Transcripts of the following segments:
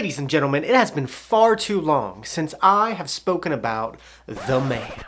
Ladies and gentlemen, it has been far too long since I have spoken about the man.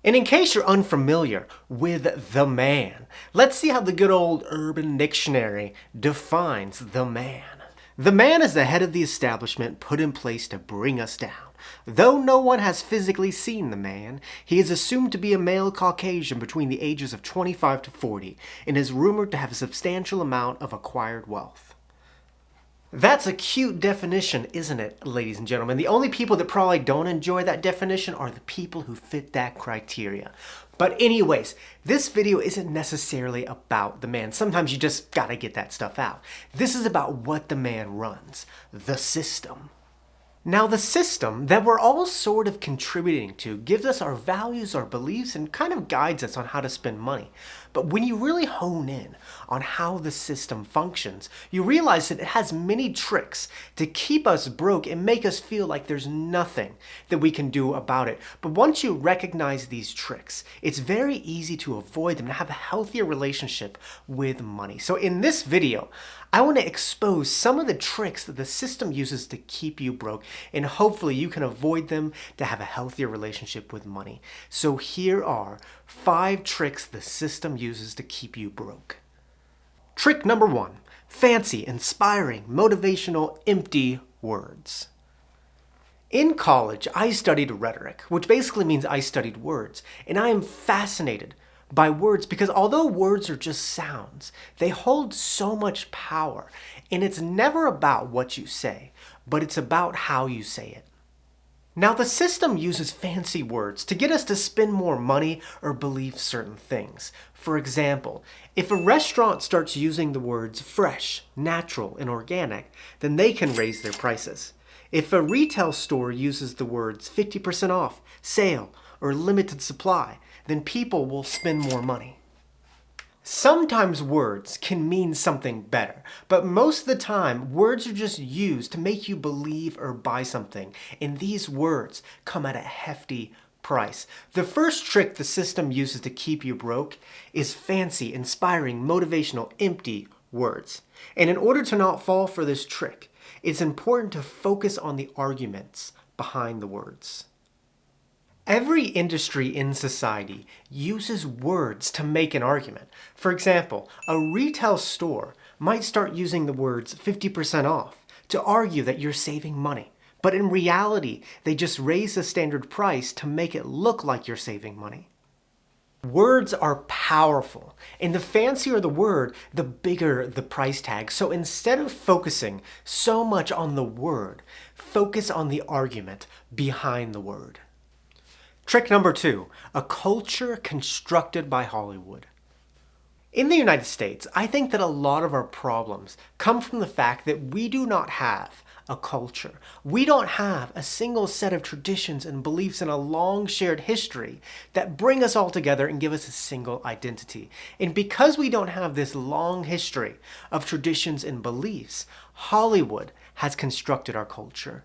And in case you're unfamiliar with the man, let's see how the good old Urban Dictionary defines the man. The man is the head of the establishment put in place to bring us down. Though no one has physically seen the man, he is assumed to be a male Caucasian between the ages of 25 to 40 and is rumored to have a substantial amount of acquired wealth. That's a cute definition, isn't it, ladies and gentlemen? The only people that probably don't enjoy that definition are the people who fit that criteria. But anyways, this video isn't necessarily about the man. Sometimes you just gotta get that stuff out. This is about what the man runs, the system. Now, the system that we're all sort of contributing to gives us our values, our beliefs, and kind of guides us on how to spend money. But when you really hone in on how the system functions, you realize that it has many tricks to keep us broke and make us feel like there's nothing that we can do about it. But once you recognize these tricks, it's very easy to avoid them and have a healthier relationship with money. So in this video, I want to expose some of the tricks that the system uses to keep you broke, and hopefully you can avoid them to have a healthier relationship with money. So here are 5 tricks the system uses to keep you broke. Trick number 1, fancy, inspiring, motivational, empty words. In college, I studied rhetoric, which basically means I studied words, and I am fascinated by words because although words are just sounds, they hold so much power, and it's never about what you say, but it's about how you say it. Now, the system uses fancy words to get us to spend more money or believe certain things. For example, if a restaurant starts using the words fresh, natural, and organic, then they can raise their prices. If a retail store uses the words 50% off, sale, or limited supply, then people will spend more money. Sometimes words can mean something better, but most of the time, words are just used to make you believe or buy something, and these words come at a hefty price. The first trick the system uses to keep you broke is fancy, inspiring, motivational, empty words. And in order to not fall for this trick, it's important to focus on the arguments behind the words. Every industry in society uses words to make an argument. For example, a retail store might start using the words 50% off to argue that you're saving money. But in reality, they just raise the standard price to make it look like you're saving money. Words are powerful, and the fancier the word, the bigger the price tag. So instead of focusing so much on the word, focus on the argument behind the word. Trick number 2, a culture constructed by Hollywood. In the United States, I think that a lot of our problems come from the fact that we do not have a culture. We don't have a single set of traditions and beliefs in a long shared history that bring us all together and give us a single identity. And because we don't have this long history of traditions and beliefs, Hollywood has constructed our culture.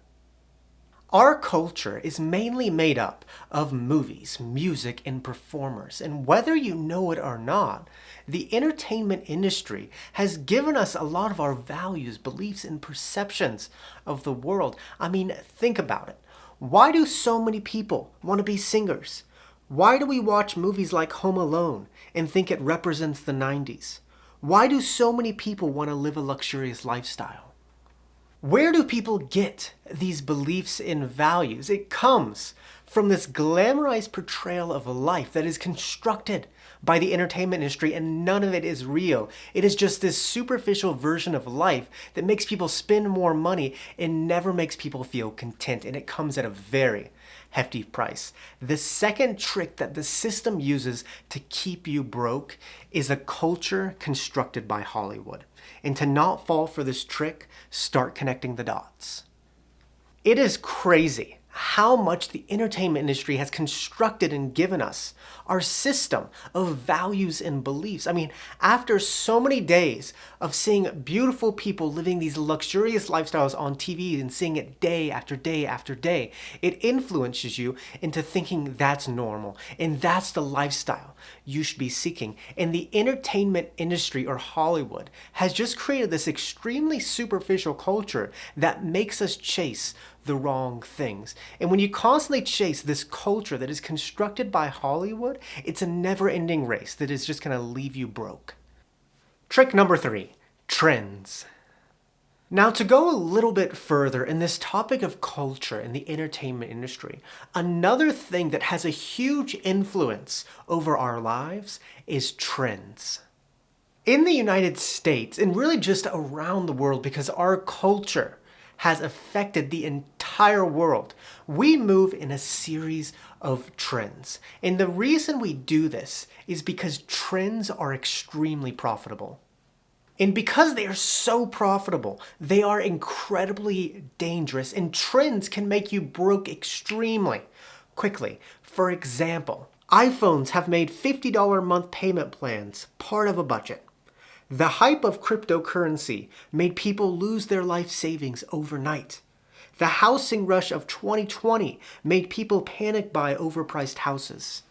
Our culture is mainly made up of movies, music, and performers. And whether you know it or not, the entertainment industry has given us a lot of our values, beliefs, and perceptions of the world. I mean, think about it. Why do so many people want to be singers? Why do we watch movies like Home Alone and think it represents the 90s? Why do so many people want to live a luxurious lifestyle? Where do people get these beliefs and values? It comes from this glamorized portrayal of a life that is constructed by the entertainment industry, and none of it is real. It is just this superficial version of life that makes people spend more money and never makes people feel content, and it comes at a very hefty price. The second trick that the system uses to keep you broke is a culture constructed by Hollywood. And to not fall for this trick, start connecting the dots. It is crazy how much the entertainment industry has constructed and given us, our system of values and beliefs. I mean, after so many days of seeing beautiful people living these luxurious lifestyles on TV and seeing it day after day after day, it influences you into thinking that's normal and that's the lifestyle you should be seeking. And the entertainment industry, or Hollywood, has just created this extremely superficial culture that makes us chase the wrong things. And when you constantly chase this culture that is constructed by Hollywood, it's a never-ending race that is just going to leave you broke. Trick number 3, trends. Now, to go a little bit further in this topic of culture in the entertainment industry, another thing that has a huge influence over our lives is trends. In the United States, and really just around the world, because our culture has affected the entire world, we move in a series of trends. And the reason we do this is because trends are extremely profitable. And because they are so profitable, they are incredibly dangerous, and trends can make you broke extremely quickly. For example, iPhones have made $50 a month payment plans part of a budget. The hype of cryptocurrency made people lose their life savings overnight. The housing rush of 2020 made people panic buy overpriced houses.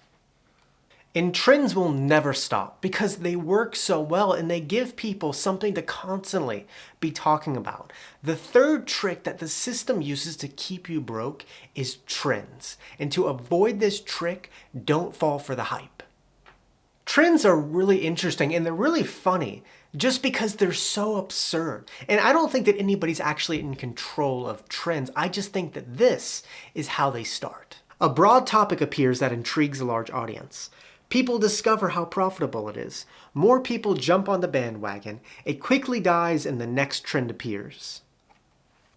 And trends will never stop because they work so well and they give people something to constantly be talking about. The third trick that the system uses to keep you broke is trends. And to avoid this trick, don't fall for the hype. Trends are really interesting and they're really funny just because they're so absurd. And I don't think that anybody's actually in control of trends. I just think that this is how they start. A broad topic appears that intrigues a large audience. People discover how profitable it is. More people jump on the bandwagon. It quickly dies and the next trend appears.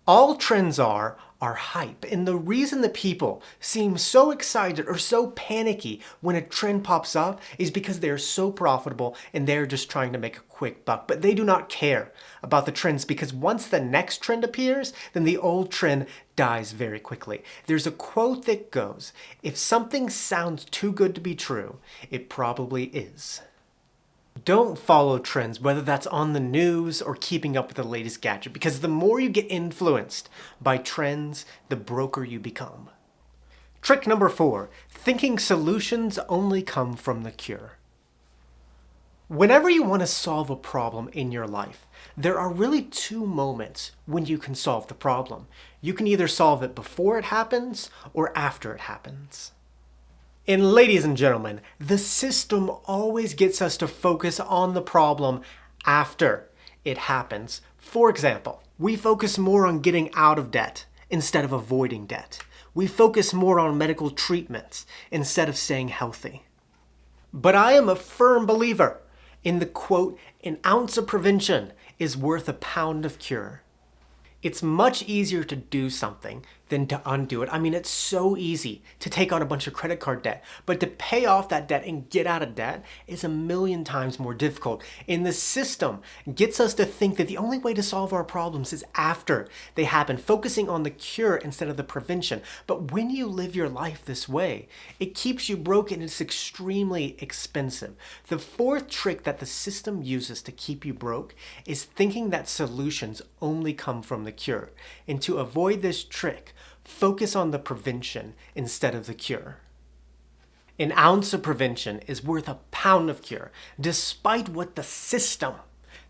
All trends are hype, and the reason that people seem so excited or so panicky when a trend pops up is because they're so profitable and they're just trying to make a quick buck. But they do not care about the trends because once the next trend appears, then the old trend dies very quickly. There's a quote that goes, "If something sounds too good to be true, it probably is." Don't follow trends, whether that's on the news or keeping up with the latest gadget, because the more you get influenced by trends, the broker you become. Trick number 4, thinking solutions only come from the cure. Whenever you want to solve a problem in your life, there are really 2 moments when you can solve the problem. You can either solve it before it happens or after it happens. And ladies and gentlemen, the system always gets us to focus on the problem after it happens. For example, we focus more on getting out of debt instead of avoiding debt. We focus more on medical treatments instead of staying healthy. But I am a firm believer in the quote, "An ounce of prevention is worth a pound of cure." It's much easier to do something than to undo it. I mean, it's so easy to take on a bunch of credit card debt, but to pay off that debt and get out of debt is a million times more difficult. And the system gets us to think that the only way to solve our problems is after they happen, focusing on the cure instead of the prevention. But when you live your life this way, it keeps you broke and it's extremely expensive. The 4th trick that the system uses to keep you broke is thinking that solutions only come from the cure. And to avoid this trick, focus on the prevention instead of the cure. An ounce of prevention is worth a pound of cure. Despite what the system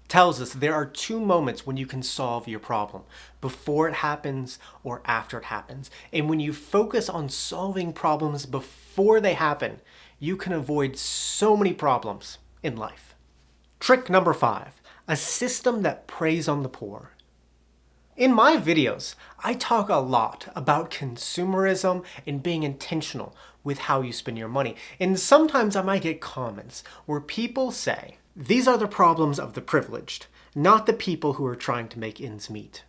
tells us, there are 2 moments when you can solve your problem, before it happens or after it happens. And when you focus on solving problems before they happen, you can avoid so many problems in life. Trick number 5, a system that preys on the poor. In my videos, I talk a lot about consumerism and being intentional with how you spend your money. And sometimes I might get comments where people say, "These are the problems of the privileged, not the people who are trying to make ends meet."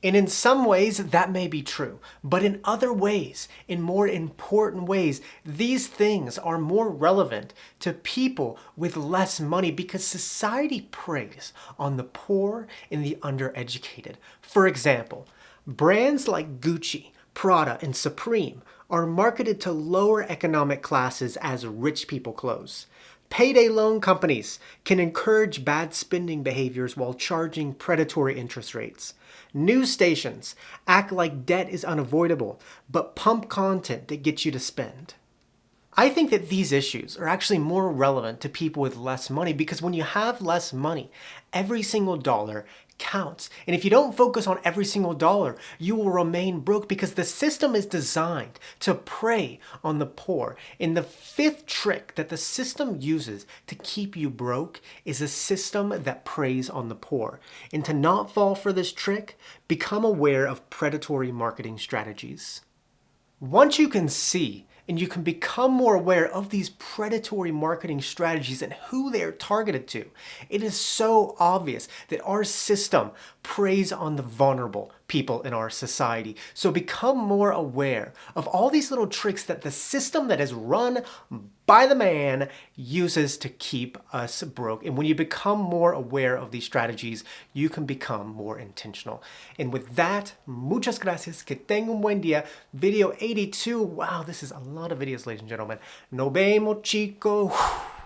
And in some ways, that may be true. But in other ways, in more important ways, these things are more relevant to people with less money because society preys on the poor and the undereducated. For example, brands like Gucci Prada, and Supreme are marketed to lower economic classes as rich people clothes. Payday loan companies can encourage bad spending behaviors while charging predatory interest rates. News stations act like debt is unavoidable, but pump content that gets you to spend. I think that these issues are actually more relevant to people with less money because when you have less money, every single dollar counts. And if you don't focus on every single dollar, you will remain broke because the system is designed to prey on the poor. And the fifth trick that the system uses to keep you broke is a system that preys on the poor. And to not fall for this trick, become aware of predatory marketing strategies. Once you can see and you can become more aware of these predatory marketing strategies and who they are targeted to, it is so obvious that our system preys on the vulnerable people in our society. So become more aware of all these little tricks that the system that is run by the man uses to keep us broke. And when you become more aware of these strategies, you can become more intentional. And with that, muchas gracias. Que tenga un buen día. Video 82. Wow, this is a lot of videos, ladies and gentlemen. Nos vemos, chicos.